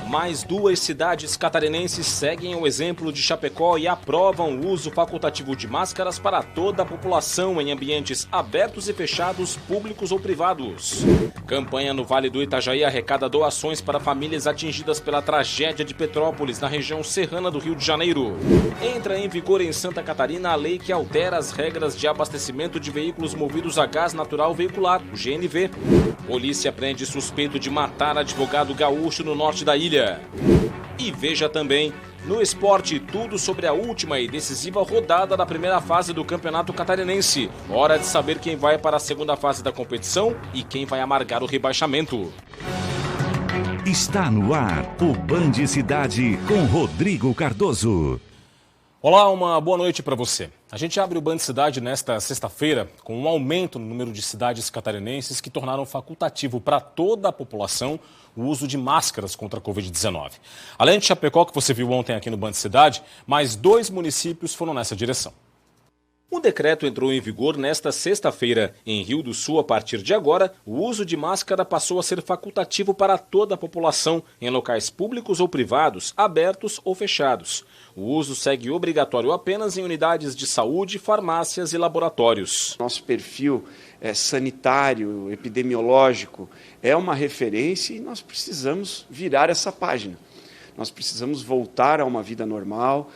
Mais 2 cidades catarinenses seguem o exemplo de Chapecó e aprovam o uso facultativo de máscaras para toda a população em ambientes abertos e fechados, públicos ou privados. Campanha no Vale do Itajaí arrecada doações para famílias atingidas pela tragédia de Petrópolis, na região serrana do Rio de Janeiro. Entra em vigor em Santa Catarina a lei que altera as regras de abastecimento de veículos movidos a gás natural veicular, o GNV. Polícia prende suspeito de matar advogado gaúcho no norte da ilha. E veja também, no esporte, tudo sobre a última e decisiva rodada da primeira fase do Campeonato Catarinense. Hora de saber quem vai para a segunda fase da competição e quem vai amargar o rebaixamento. Está no ar o Band Cidade com Rodrigo Cardoso. Olá, uma boa noite para você. A gente abre o Band Cidade nesta sexta-feira com um aumento no número de cidades catarinenses que tornaram facultativo para toda a população o uso de máscaras contra a Covid-19. Além de Chapecó, que você viu ontem aqui no Band Cidade, mais 2 municípios foram nessa direção. O decreto entrou em vigor nesta sexta-feira. Em Rio do Sul, a partir de agora, o uso de máscara passou a ser facultativo para toda a população, em locais públicos ou privados, abertos ou fechados. O uso segue obrigatório apenas em unidades de saúde, farmácias e laboratórios. Nosso perfil sanitário, epidemiológico, é uma referência e nós precisamos virar essa página. Nós precisamos voltar a uma vida normal,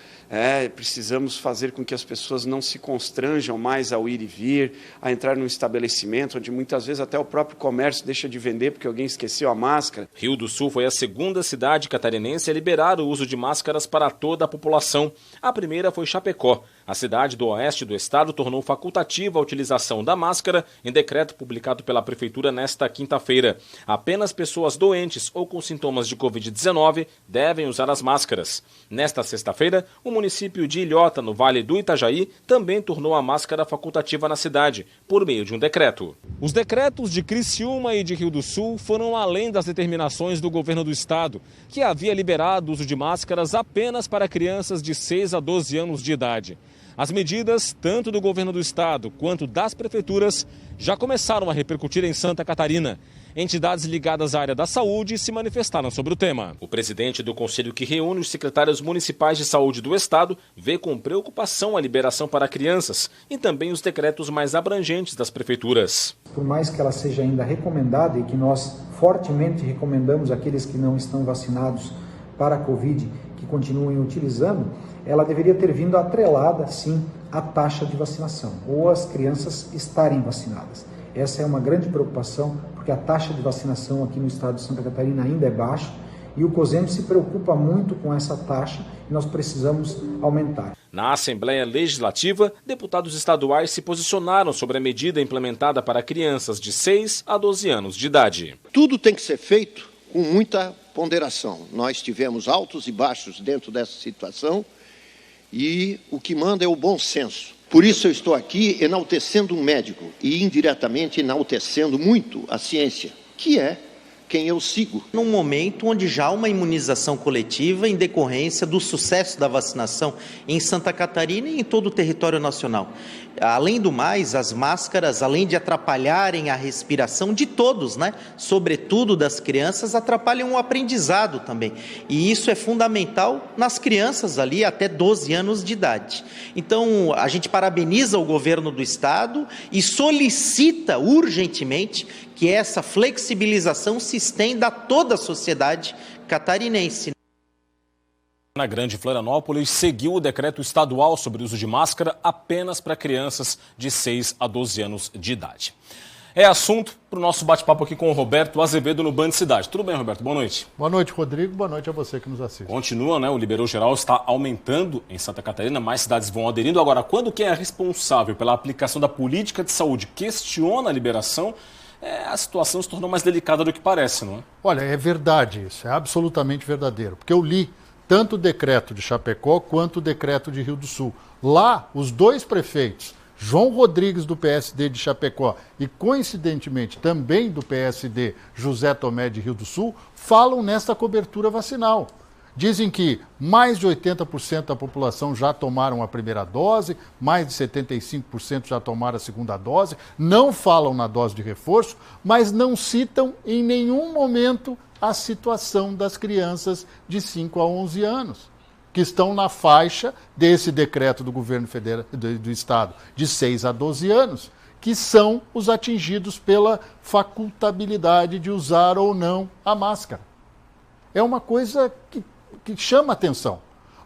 precisamos fazer com que as pessoas não se constranjam mais ao ir e vir, a entrar num estabelecimento onde muitas vezes até o próprio comércio deixa de vender porque alguém esqueceu a máscara. Rio do Sul foi a segunda cidade catarinense a liberar o uso de máscaras para toda a população. A primeira foi Chapecó. A cidade do oeste do estado tornou facultativa a utilização da máscara em decreto publicado pela Prefeitura nesta quinta-feira. Apenas pessoas doentes ou com sintomas de Covid-19 devem usar as máscaras. Nesta sexta-feira, o município de Ilhota, no Vale do Itajaí, também tornou a máscara facultativa na cidade, por meio de um decreto. Os decretos de Criciúma e de Rio do Sul foram além das determinações do governo do estado, que havia liberado o uso de máscaras apenas para crianças de 6 a 12 anos de idade. As medidas, tanto do governo do estado quanto das prefeituras, já começaram a repercutir em Santa Catarina. Entidades ligadas à área da saúde se manifestaram sobre o tema. O presidente do conselho que reúne os secretários municipais de saúde do estado vê com preocupação a liberação para crianças e também os decretos mais abrangentes das prefeituras. Por mais que ela seja ainda recomendada e que nós fortemente recomendamos aqueles que não estão vacinados para a Covid que continuem utilizando, ela deveria ter vindo atrelada, sim, à taxa de vacinação, ou as crianças estarem vacinadas. Essa é uma grande preocupação, porque a taxa de vacinação aqui no estado de Santa Catarina ainda é baixa, e o COSEM se preocupa muito com essa taxa e nós precisamos aumentar. Na Assembleia Legislativa, deputados estaduais se posicionaram sobre a medida implementada para crianças de 6 a 12 anos de idade. Tudo tem que ser feito com muita ponderação. Nós tivemos altos e baixos dentro dessa situação e o que manda é o bom senso. Por isso eu estou aqui enaltecendo um médico e indiretamente enaltecendo muito a ciência, que é quem eu sigo. Num momento onde já há uma imunização coletiva em decorrência do sucesso da vacinação em Santa Catarina e em todo o território nacional. Além do mais, as máscaras, além de atrapalharem a respiração de todos, sobretudo das crianças, atrapalham o aprendizado também. E isso é fundamental nas crianças ali até 12 anos de idade. Então, a gente parabeniza o governo do estado e solicita urgentemente que essa flexibilização se estenda a toda a sociedade catarinense. Na Grande Florianópolis, seguiu o decreto estadual sobre o uso de máscara apenas para crianças de 6 a 12 anos de idade. É assunto para o nosso bate-papo aqui com o Roberto Azevedo no Band Cidade. Tudo bem, Roberto? Boa noite. Boa noite, Rodrigo. Boa noite a você que nos assiste. Continua, o Liberou Geral está aumentando em Santa Catarina, mais cidades vão aderindo. Agora, quando quem é responsável pela aplicação da política de saúde questiona a liberação, a situação se tornou mais delicada do que parece, não é? Olha, é verdade isso, é absolutamente verdadeiro, porque eu li tanto o decreto de Chapecó quanto o decreto de Rio do Sul. Lá, os 2 prefeitos, João Rodrigues do PSD de Chapecó e, coincidentemente, também do PSD José Tomé de Rio do Sul, falam nesta cobertura vacinal. Dizem que mais de 80% da população já tomaram a primeira dose, mais de 75% já tomaram a segunda dose, não falam na dose de reforço, mas não citam em nenhum momento a situação das crianças de 5 a 11 anos, que estão na faixa desse decreto do governo federal do Estado, de 6 a 12 anos, que são os atingidos pela facultabilidade de usar ou não a máscara. É uma coisa que chama atenção.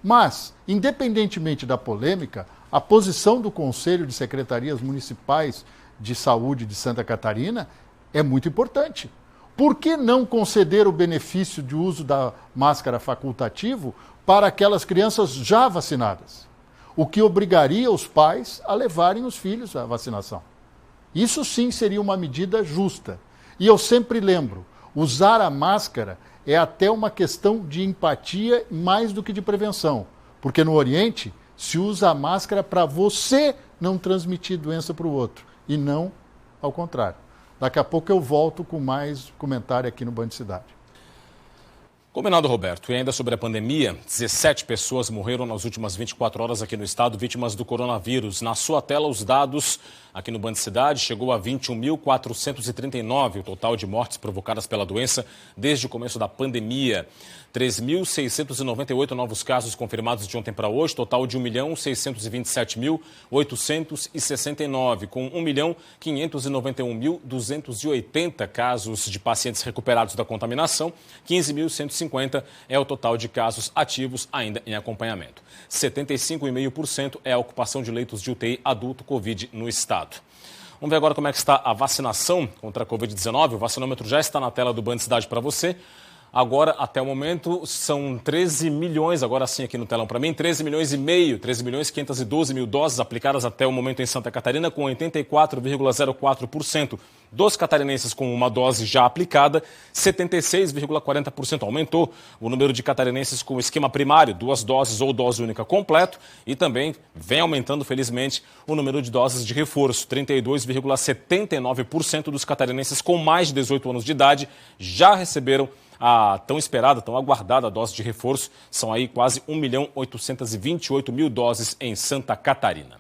Mas, independentemente da polêmica, a posição do Conselho de Secretarias Municipais de Saúde de Santa Catarina é muito importante. Por que não conceder o benefício de uso da máscara facultativo para aquelas crianças já vacinadas? O que obrigaria os pais a levarem os filhos à vacinação. Isso sim seria uma medida justa. E eu sempre lembro, usar a máscara é até uma questão de empatia mais do que de prevenção. Porque no Oriente se usa a máscara para você não transmitir doença para o outro e não ao contrário. Daqui a pouco eu volto com mais comentário aqui no Band Cidade. Combinado, Roberto. E ainda sobre a pandemia, 17 pessoas morreram nas últimas 24 horas aqui no estado, vítimas do coronavírus. Na sua tela, os dados aqui no Band Cidade chegou a 21.439 o total de mortes provocadas pela doença desde o começo da pandemia. 3.698 novos casos confirmados de ontem para hoje, total de 1.627.869, com 1.591.280 casos de pacientes recuperados da contaminação, 15.150 é o total de casos ativos ainda em acompanhamento. 75,5% é a ocupação de leitos de UTI adulto Covid no estado. Vamos ver agora como é que está a vacinação contra a Covid-19. O vacinômetro já está na tela do Band Cidade para você. Agora, até o momento, são 13 milhões, agora sim aqui no telão para mim, 13.512.000 doses aplicadas até o momento em Santa Catarina, com 84,04% dos catarinenses com uma dose já aplicada, 76,40% aumentou o número de catarinenses com esquema primário, 2 doses ou dose única completo, e também vem aumentando, felizmente, o número de doses de reforço, 32,79% dos catarinenses com mais de 18 anos de idade já receberam a tão esperada, tão aguardada dose de reforço. São aí quase 1.828.000 doses em Santa Catarina.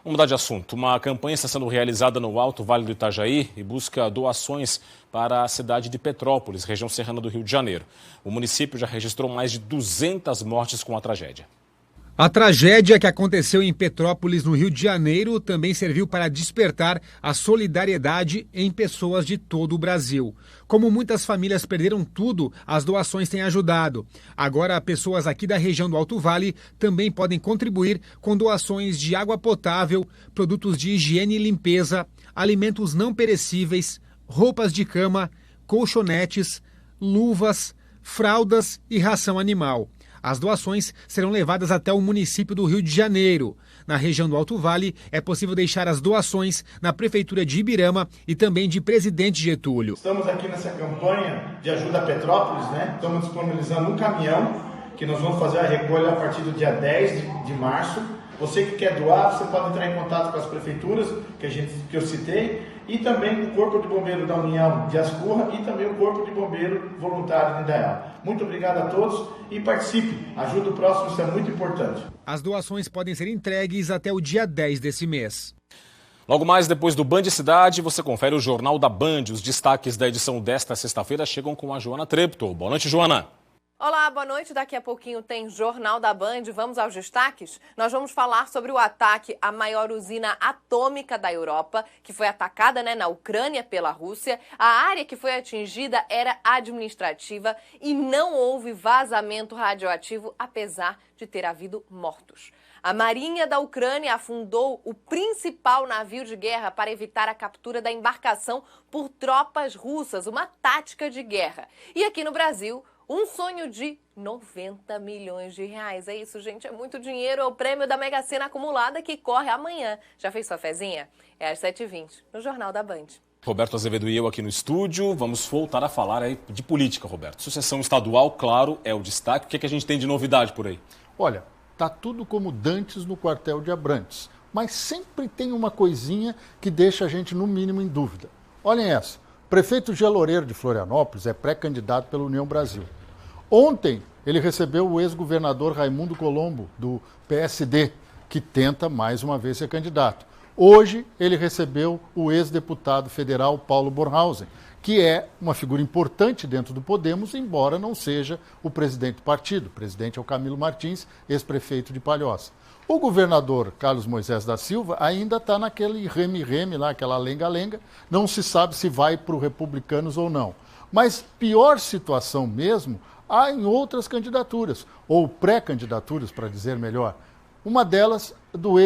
Vamos mudar de assunto. Uma campanha está sendo realizada no Alto Vale do Itajaí e busca doações para a cidade de Petrópolis, região serrana do Rio de Janeiro. O município já registrou mais de 200 mortes com a tragédia. A tragédia que aconteceu em Petrópolis, no Rio de Janeiro, também serviu para despertar a solidariedade em pessoas de todo o Brasil. Como muitas famílias perderam tudo, as doações têm ajudado. Agora, pessoas aqui da região do Alto Vale também podem contribuir com doações de água potável, produtos de higiene e limpeza, alimentos não perecíveis, roupas de cama, colchonetes, luvas, fraldas e ração animal. As doações serão levadas até o município do Rio de Janeiro. Na região do Alto Vale, é possível deixar as doações na Prefeitura de Ibirama e também de Presidente Getúlio. Estamos aqui nessa campanha de ajuda a Petrópolis, Estamos disponibilizando um caminhão que nós vamos fazer a recolha a partir do dia 10 de março. Você que quer doar, você pode entrar em contato com as prefeituras que eu citei e também o Corpo de Bombeiro da União de Ascurra e também o Corpo de Bombeiro Voluntário de Indaial. Muito obrigado a todos e participe. Ajuda o próximo, isso é muito importante. As doações podem ser entregues até o dia 10 desse mês. Logo mais, depois do Band Cidade, você confere o Jornal da Band. Os destaques da edição desta sexta-feira chegam com a Joana Treptow. Boa noite, Joana. Olá, boa noite. Daqui a pouquinho tem Jornal da Band. Vamos aos destaques? Nós vamos falar sobre o ataque à maior usina atômica da Europa, que foi atacada na Ucrânia pela Rússia. A área que foi atingida era administrativa e não houve vazamento radioativo, apesar de ter havido mortos. A Marinha da Ucrânia afundou o principal navio de guerra para evitar a captura da embarcação por tropas russas, uma tática de guerra. E aqui no Brasil, um sonho de 90 milhões de reais. É isso, gente, é muito dinheiro. É o prêmio da Mega Sena acumulada que corre amanhã. Já fez sua fezinha? É às 7h20, no Jornal da Band. Roberto Azevedo e eu aqui no estúdio. Vamos voltar a falar aí de política, Roberto. Sucessão estadual, claro, é o destaque. O que é que a gente tem de novidade por aí? Olha, tá tudo como dantes no quartel de Abrantes. Mas sempre tem uma coisinha que deixa a gente, no mínimo, em dúvida. Olhem essa. Prefeito Geloreiro de Florianópolis é pré-candidato pela União Brasil. Ontem, ele recebeu o ex-governador Raimundo Colombo, do PSD, que tenta mais uma vez ser candidato. Hoje, ele recebeu o ex-deputado federal Paulo Bornhausen, que é uma figura importante dentro do Podemos, embora não seja o presidente do partido. O presidente é o Camilo Martins, ex-prefeito de Palhoça. O governador Carlos Moisés da Silva ainda está naquele reme-reme lá, aquela lenga-lenga, não se sabe se vai para o Republicanos ou não. Mas pior situação mesmo há em outras candidaturas, ou pré-candidaturas, para dizer melhor. Uma delas do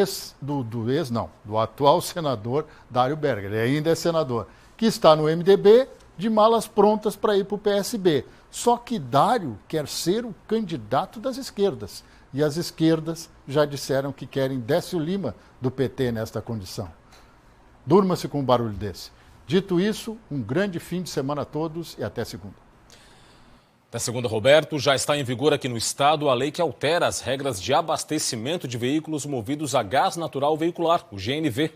atual senador Dário Berger, ele ainda é senador, que está no MDB de malas prontas para ir para o PSB. Só que Dário quer ser o candidato das esquerdas. E as esquerdas já disseram que querem Décio Lima do PT nesta condição. Durma-se com um barulho desse. Dito isso, um grande fim de semana a todos e até segunda. Até segunda, Roberto. Já está em vigor aqui no estado a lei que altera as regras de abastecimento de veículos movidos a gás natural veicular, o GNV.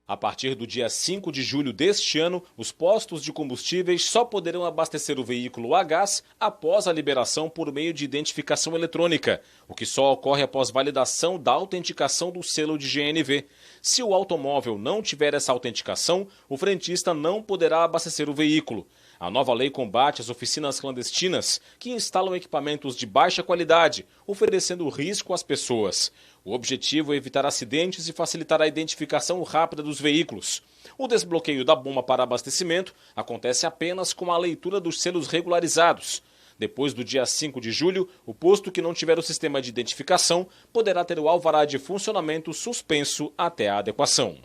A partir do dia 5 de julho deste ano, os postos de combustíveis só poderão abastecer o veículo a gás após a liberação por meio de identificação eletrônica, o que só ocorre após validação da autenticação do selo de GNV. Se o automóvel não tiver essa autenticação, o frentista não poderá abastecer o veículo. A nova lei combate as oficinas clandestinas que instalam equipamentos de baixa qualidade, oferecendo risco às pessoas. O objetivo é evitar acidentes e facilitar a identificação rápida dos veículos. O desbloqueio da bomba para abastecimento acontece apenas com a leitura dos selos regularizados. Depois do dia 5 de julho, o posto que não tiver o sistema de identificação poderá ter o alvará de funcionamento suspenso até a adequação.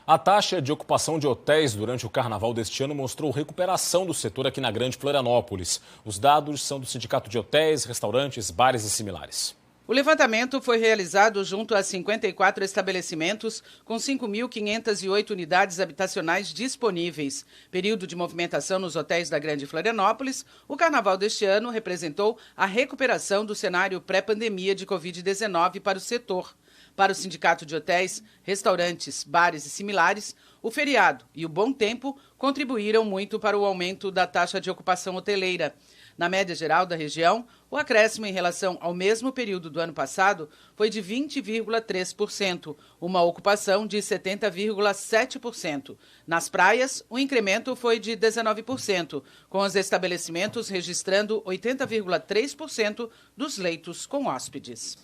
A taxa de ocupação de hotéis durante o carnaval deste ano mostrou recuperação do setor aqui na Grande Florianópolis. Os dados são do Sindicato de Hotéis, Restaurantes, Bares e similares. O levantamento foi realizado junto a 54 estabelecimentos com 5.508 unidades habitacionais disponíveis. Período de movimentação nos hotéis da Grande Florianópolis, o carnaval deste ano representou a recuperação do cenário pré-pandemia de Covid-19 para o setor. Para o Sindicato de Hotéis, Restaurantes, Bares e similares, o feriado e o bom tempo contribuíram muito para o aumento da taxa de ocupação hoteleira. Na média geral da região, o acréscimo em relação ao mesmo período do ano passado foi de 20,3%, uma ocupação de 70,7%. Nas praias, o incremento foi de 19%, com os estabelecimentos registrando 80,3% dos leitos com hóspedes.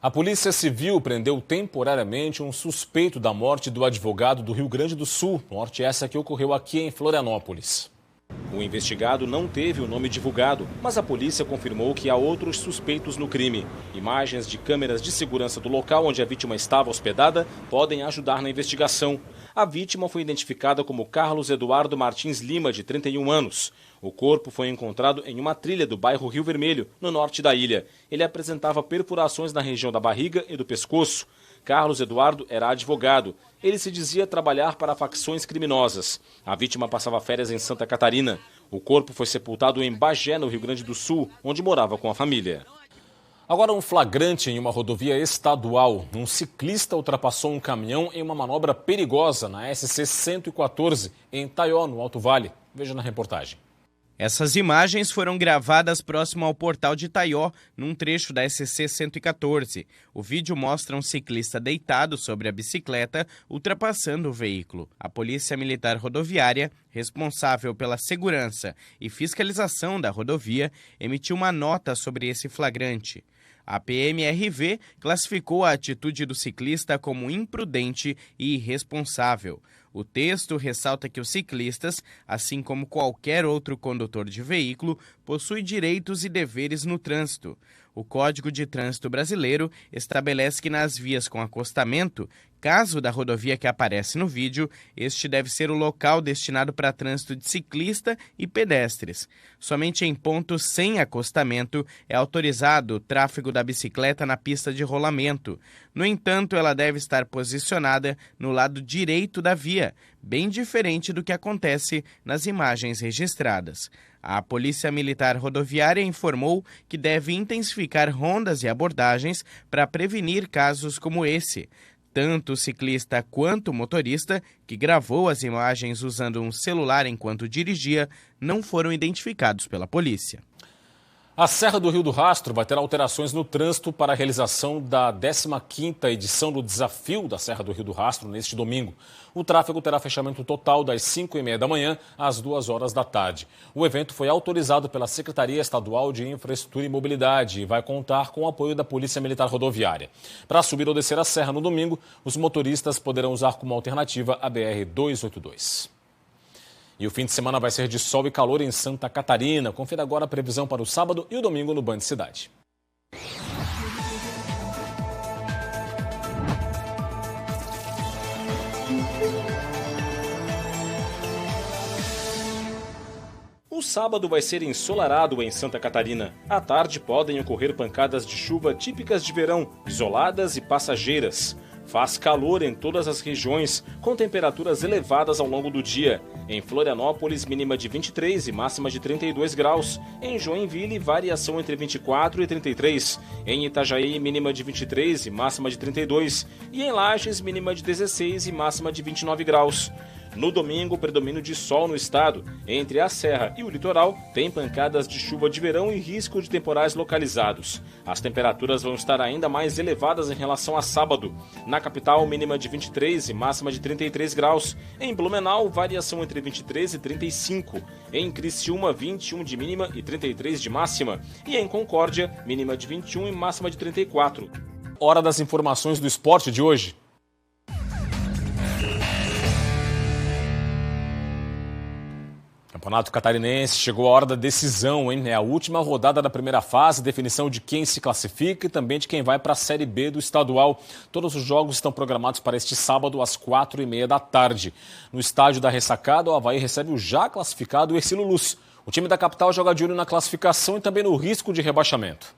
A Polícia Civil prendeu temporariamente um suspeito da morte do advogado do Rio Grande do Sul, morte essa que ocorreu aqui em Florianópolis. O investigado não teve o nome divulgado, mas a polícia confirmou que há outros suspeitos no crime. Imagens de câmeras de segurança do local onde a vítima estava hospedada podem ajudar na investigação. A vítima foi identificada como Carlos Eduardo Martins Lima, de 31 anos. O corpo foi encontrado em uma trilha do bairro Rio Vermelho, no norte da ilha. Ele apresentava perfurações na região da barriga e do pescoço. Carlos Eduardo era advogado. Ele se dizia trabalhar para facções criminosas. A vítima passava férias em Santa Catarina. O corpo foi sepultado em Bagé, no Rio Grande do Sul, onde morava com a família. Agora um flagrante em uma rodovia estadual. Um ciclista ultrapassou um caminhão em uma manobra perigosa na SC 114, em Taió, no Alto Vale. Veja na reportagem. Essas imagens foram gravadas próximo ao portal de Taió, num trecho da SC 114. O vídeo mostra um ciclista deitado sobre a bicicleta, ultrapassando o veículo. A Polícia Militar Rodoviária, responsável pela segurança e fiscalização da rodovia, emitiu uma nota sobre esse flagrante. A PMRV classificou a atitude do ciclista como imprudente e irresponsável. O texto ressalta que os ciclistas, assim como qualquer outro condutor de veículo, possuem direitos e deveres no trânsito. O Código de Trânsito Brasileiro estabelece que nas vias com acostamento, caso da rodovia que aparece no vídeo, este deve ser o local destinado para trânsito de ciclista e pedestres. Somente em pontos sem acostamento é autorizado o tráfego da bicicleta na pista de rolamento. No entanto, ela deve estar posicionada no lado direito da via, bem diferente do que acontece nas imagens registradas. A Polícia Militar Rodoviária informou que deve intensificar rondas e abordagens para prevenir casos como esse. Tanto o ciclista quanto o motorista, que gravou as imagens usando um celular enquanto dirigia, não foram identificados pela polícia. A Serra do Rio do Rastro vai ter alterações no trânsito para a realização da 15ª edição do Desafio da Serra do Rio do Rastro neste domingo. O tráfego terá fechamento total das 5h30 da manhã às 2 horas da tarde. O evento foi autorizado pela Secretaria Estadual de Infraestrutura e Mobilidade e vai contar com o apoio da Polícia Militar Rodoviária. Para subir ou descer a serra no domingo, os motoristas poderão usar como alternativa a BR-282. E o fim de semana vai ser de sol e calor em Santa Catarina. Confira agora a previsão para o sábado e o domingo no Band Cidade. O sábado vai ser ensolarado em Santa Catarina. À tarde podem ocorrer pancadas de chuva típicas de verão, isoladas e passageiras. Faz calor em todas as regiões, com temperaturas elevadas ao longo do dia. Em Florianópolis, mínima de 23 e máxima de 32 graus. Em Joinville, variação entre 24 e 33. Em Itajaí, mínima de 23 e máxima de 32. E em Lages, mínima de 16 e máxima de 29 graus. No domingo, predomínio de sol no estado. Entre a serra e o litoral, tem pancadas de chuva de verão e risco de temporais localizados. As temperaturas vão estar ainda mais elevadas em relação a sábado. Na capital, mínima de 23 e máxima de 33 graus. Em Blumenau, variação entre 23 e 35. Em Criciúma, 21 de mínima e 33 de máxima. E em Concórdia, mínima de 21 e máxima de 34. Hora das informações do esporte de hoje. Campeonato Catarinense, chegou a hora da decisão, hein? É a última rodada da primeira fase, definição de quem se classifica e também de quem vai para a Série B do estadual. Todos os jogos estão programados para este sábado às 4h30 da tarde. No estádio da Ressacada, o Avaí recebe o já classificado Hercílio Luz. O time da capital joga de olho na classificação e também no risco de rebaixamento.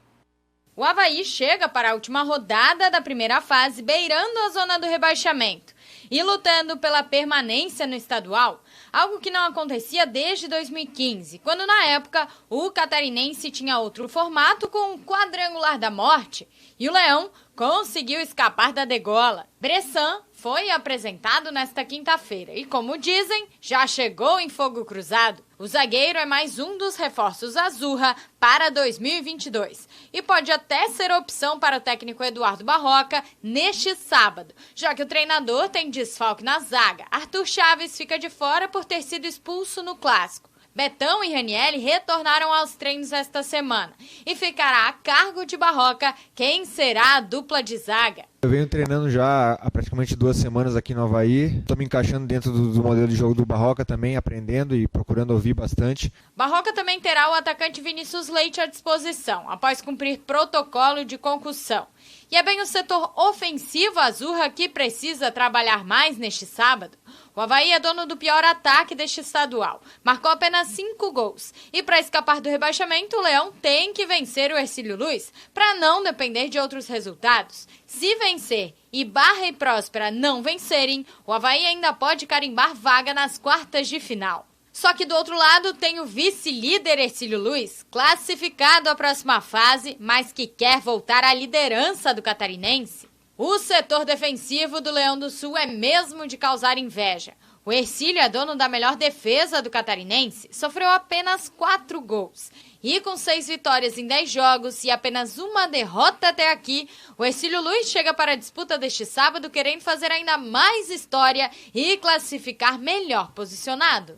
O Avaí chega para a última rodada da primeira fase, beirando a zona do rebaixamento e lutando pela permanência no estadual, algo que não acontecia desde 2015, quando na época o catarinense tinha outro formato com o quadrangular da morte e o Leão conseguiu escapar da degola. Bressan foi apresentado nesta quinta-feira e, como dizem, já chegou em fogo cruzado. O zagueiro é mais um dos reforços Azurra para 2022 e pode até ser opção para o técnico Eduardo Barroca neste sábado, já que o treinador tem desfalque na zaga. Arthur Chaves fica de fora por ter sido expulso no clássico. Betão e Ranieri retornaram aos treinos esta semana e ficará a cargo de Barroca quem será a dupla de zaga. Eu venho treinando já há praticamente 2 semanas aqui no Avaí. Estou me encaixando dentro do modelo de jogo do Barroca também, aprendendo e procurando ouvir bastante. Barroca também terá o atacante Vinícius Leite à disposição, após cumprir protocolo de concussão. E é bem o setor ofensivo Azurra que precisa trabalhar mais neste sábado. O Avaí é dono do pior ataque deste estadual. Marcou apenas 5 gols. E para escapar do rebaixamento, o Leão tem que vencer o Hercílio Luz para não depender de outros resultados. Se vencer e Barra e Próspera não vencerem, o Avaí ainda pode carimbar vaga nas quartas de final. Só que do outro lado tem o vice-líder Hercílio Luz, classificado à próxima fase, mas que quer voltar à liderança do catarinense. O setor defensivo do Leão do Sul é mesmo de causar inveja. O Hercílio é dono da melhor defesa do catarinense, sofreu apenas 4 gols. E com 6 vitórias em 10 jogos e apenas uma derrota até aqui, o Hercílio Luz chega para a disputa deste sábado querendo fazer ainda mais história e classificar melhor posicionado.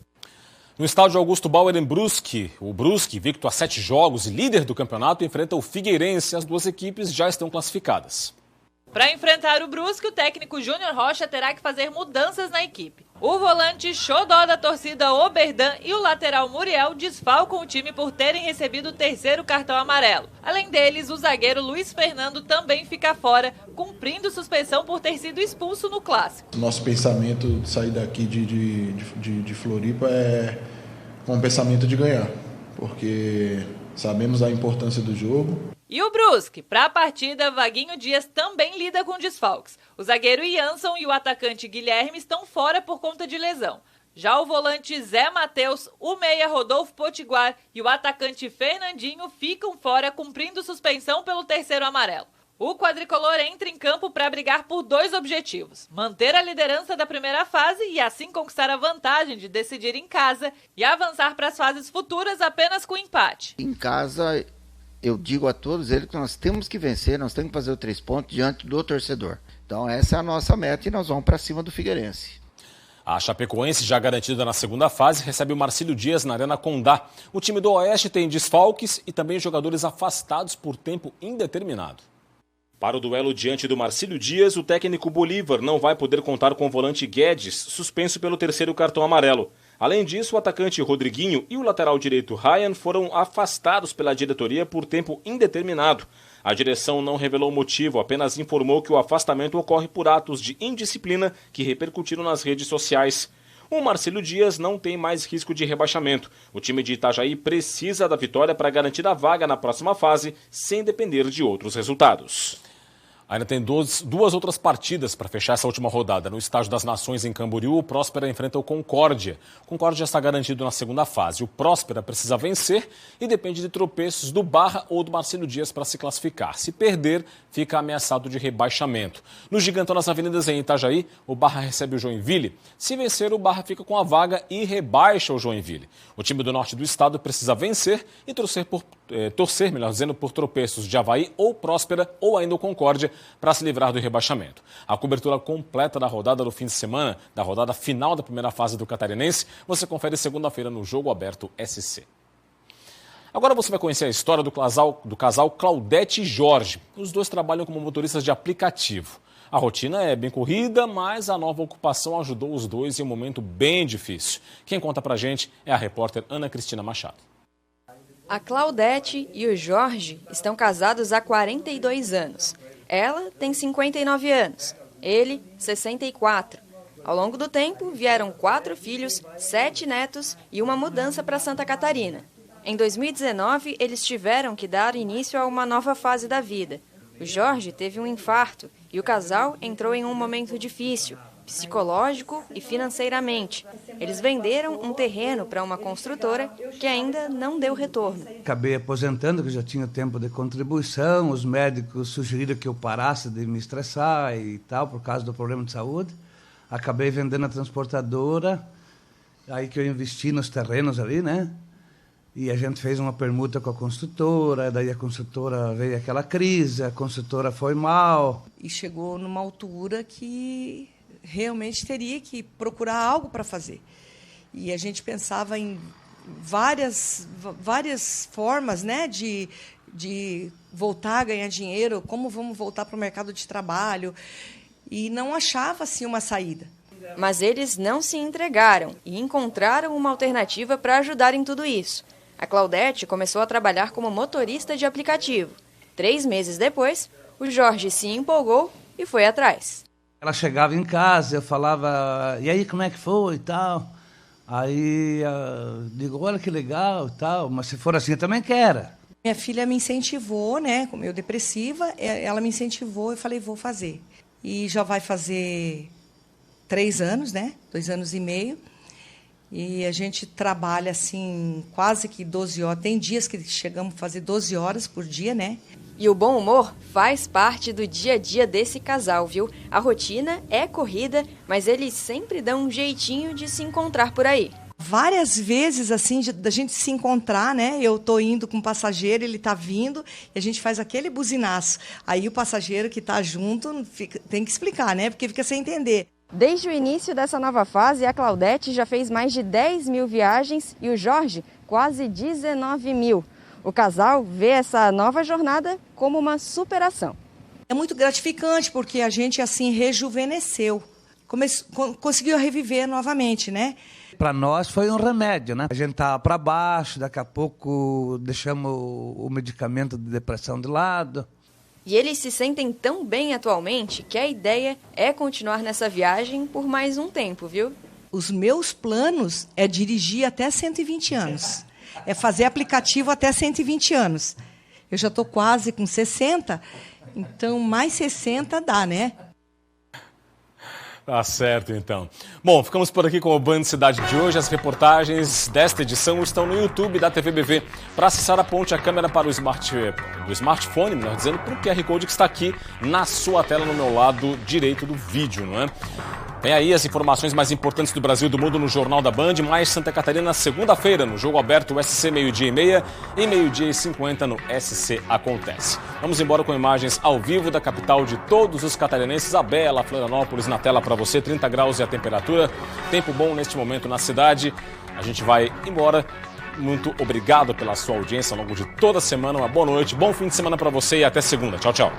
No estádio Augusto Bauer em Brusque, o Brusque, invicto a 7 jogos e líder do campeonato, enfrenta o Figueirense. As duas equipes já estão classificadas. Para enfrentar o Brusque, o técnico Júnior Rocha terá que fazer mudanças na equipe. O volante xodó da torcida Oberdan e o lateral Muriel desfalcam o time por terem recebido o 3º cartão amarelo. Além deles, o zagueiro Luiz Fernando também fica fora, cumprindo suspensão por ter sido expulso no clássico. Nosso pensamento de sair daqui de Floripa é com o pensamento de ganhar, porque sabemos a importância do jogo. E o Brusque, para a partida, Vaguinho Dias também lida com desfalques. O zagueiro Jansson e o atacante Guilherme estão fora por conta de lesão. Já o volante Zé Matheus, o meia Rodolfo Potiguar e o atacante Fernandinho ficam fora, cumprindo suspensão pelo 3º amarelo. O quadricolor entra em campo para brigar por 2 objetivos: manter a liderança da primeira fase e assim conquistar a vantagem de decidir em casa e avançar para as fases futuras apenas com empate. Em casa Eu digo a todos eles que nós temos que vencer, nós temos que fazer o 3 pontos diante do torcedor. Então essa é a nossa meta e nós vamos para cima do Figueirense. A Chapecoense, já garantida na segunda fase, recebe o Marcílio Dias na Arena Condá. O time do Oeste tem desfalques e também jogadores afastados por tempo indeterminado. Para o duelo diante do Marcílio Dias, o técnico Bolívar não vai poder contar com o volante Guedes, suspenso pelo 3º cartão amarelo. Além disso, o atacante Rodriguinho e o lateral direito Ryan foram afastados pela diretoria por tempo indeterminado. A direção não revelou o motivo, apenas informou que o afastamento ocorre por atos de indisciplina que repercutiram nas redes sociais. O Marcílio Dias não tem mais risco de rebaixamento. O time de Itajaí precisa da vitória para garantir a vaga na próxima fase, sem depender de outros resultados. Ainda tem duas outras partidas para fechar essa última rodada. No Estádio das Nações, em Camboriú, o Próspera enfrenta o Concórdia. O Concórdia está garantido na segunda fase. O Próspera precisa vencer e depende de tropeços do Barra ou do Marcílio Dias para se classificar. Se perder, fica ameaçado de rebaixamento. No Gigantão das Avenidas, em Itajaí, o Barra recebe o Joinville. Se vencer, o Barra fica com a vaga e rebaixa o Joinville. O time do norte do estado precisa vencer e torcer por tropeços de Avaí ou Próspera ou ainda o Concórdia para se livrar do rebaixamento. A cobertura completa da rodada do fim de semana, da rodada final da primeira fase do Catarinense, você confere segunda-feira no Jogo Aberto SC. Agora você vai conhecer a história do casal Claudete e Jorge. Os dois trabalham como motoristas de aplicativo. A rotina é bem corrida, mas a nova ocupação ajudou os dois em um momento bem difícil. Quem conta pra gente é a repórter Ana Cristina Machado. A Claudete e o Jorge estão casados há 42 anos. Ela tem 59 anos, ele 64. Ao longo do tempo, vieram 4 filhos, 7 netos e uma mudança para Santa Catarina. Em 2019, eles tiveram que dar início a uma nova fase da vida. O Jorge teve um infarto e o casal entrou em um momento difícil, psicológico e financeiramente. Eles venderam um terreno para uma construtora que ainda não deu retorno. Acabei aposentando, que já tinha tempo de contribuição, os médicos sugeriram que eu parasse de me estressar e tal, por causa do problema de saúde. Acabei vendendo a transportadora, aí que eu investi nos terrenos ali, né? E a gente fez uma permuta com a construtora, daí a construtora veio aquela crise, a construtora foi mal. E chegou numa altura que realmente teria que procurar algo para fazer. E a gente pensava em várias formas, né, de voltar a ganhar dinheiro, como vamos voltar para o mercado de trabalho, e não achava assim uma saída. Mas eles não se entregaram e encontraram uma alternativa para ajudar em tudo isso. A Claudete começou a trabalhar como motorista de aplicativo. 3 meses depois, o Jorge se empolgou e foi atrás. Ela chegava em casa, eu falava, e aí, como é que foi e tal? Aí digo, olha que legal e tal, mas se for assim, eu também quero. Minha filha me incentivou, né, como eu depressiva, ela me incentivou, eu falei, vou fazer. E já vai fazer 3 anos, né, 2 anos e meio, e a gente trabalha assim, quase que 12 horas, tem dias que chegamos a fazer 12 horas por dia, né? E o bom humor faz parte do dia a dia desse casal, viu? A rotina é corrida, mas eles sempre dão um jeitinho de se encontrar por aí. Várias vezes, assim, da gente se encontrar, né? Eu tô indo com o passageiro, ele tá vindo, e a gente faz aquele buzinaço. Aí o passageiro que tá junto tem que explicar, né? Porque fica sem entender. Desde o início dessa nova fase, a Claudete já fez mais de 10 mil viagens e o Jorge quase 19 mil. O casal vê essa nova jornada como uma superação. É muito gratificante porque a gente assim rejuvenesceu, conseguiu reviver novamente, né? Para nós foi um remédio, né? A gente estava para baixo, daqui a pouco deixamos o medicamento de depressão de lado. E eles se sentem tão bem atualmente que a ideia é continuar nessa viagem por mais um tempo, viu? Os meus planos é dirigir até 120 anos. É fazer aplicativo até 120 anos. Eu já estou quase com 60, então mais 60 dá, né? Tá certo, então. Bom, ficamos por aqui com o Band Cidade de hoje. As reportagens desta edição estão no YouTube da TVBV. Para acessar, aponte a câmera para o smartphone, melhor dizendo, para o QR Code que está aqui na sua tela, no meu lado direito do vídeo, não é? Vem aí as informações mais importantes do Brasil e do mundo no Jornal da Band, mais Santa Catarina segunda-feira, no Jogo Aberto SC 12h30 e 12h50 no SC Acontece. Vamos embora com imagens ao vivo da capital de todos os catarinenses, a bela Florianópolis, na tela para você, 30 graus e a temperatura, tempo bom neste momento na cidade. A gente vai embora. Muito obrigado pela sua audiência ao longo de toda a semana, uma boa noite, bom fim de semana para você e até segunda. Tchau, tchau.